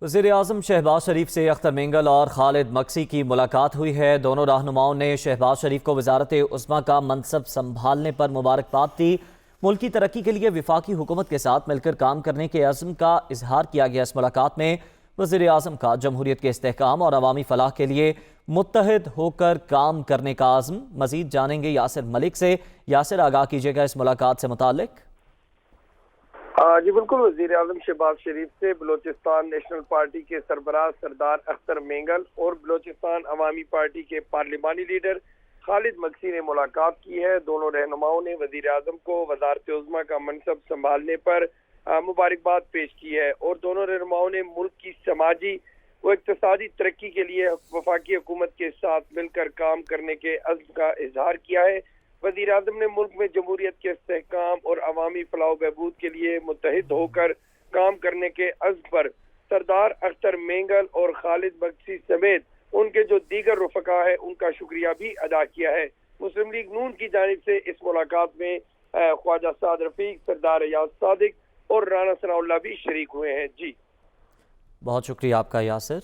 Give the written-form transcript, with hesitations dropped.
वज़ीर-ए-आज़म शहबाज शरीफ से अख्तर मेंगल और खालिद मक्सी की मुलाकात हुई है। दोनों रहनुमाओं ने शहबाज शरीफ को वज़ारत उस्मा का मनसब संभालने पर मुबारकबाद दी। मुल्क की तरक्की के लिए वफाकी हुकूमत के साथ मिलकर काम करने के अज़्म का इजहार किया गया। इस मुलाकात में वज़ीर-ए-आज़म का जमहूरियत के इस्तेहकाम और अवामी फलाह के लिए मुत्तहिद होकर काम करने का अज़्म। मज़ीद जानेंगे यासिर मलिक से। यासिर, आगाह कीजिएगा इस मुलाकात से मुताल्लिक। जी बिल्कुल, वज़ीर आज़म शहबाज शरीफ से बलोचिस्तान नेशनल पार्टी के सरबराह सरदार अख्तर मेंगल और बलोचिस्तान अवामी पार्टी के पार्लिमानी लीडर खालिद मक्सी ने मुलाकात की है। दोनों रहनुमाओं ने वज़ीर आज़म को वज़ारत उज़्मा का मनसब संभालने पर मुबारकबाद पेश की है और दोनों रहनुमाओं ने मुल्क की समाजी व इक़्तिसादी तरक्की के लिए वफाकी हुकूमत के साथ मिलकर काम करने के अज़्म का इजहार किया है। वज़ीर आज़म ने मुल्क में जमहूरियत के इस्तेहकाम और अवामी फलाह व बहबूद के लिए मुत्तहिद होकर काम करने के अज़्म पर सरदार अख्तर मेंगल और खालिद मक्सी समेत उनके जो दीगर रुफ़का है उनका शुक्रिया भी अदा किया है। मुस्लिम लीग नून की जानिब से इस मुलाकात में ख्वाजा साद रफीक, सरदार याद सादिक और राना सनाउल्लाह भी शरीक हुए हैं। जी बहुत शुक्रिया आपका यासिर।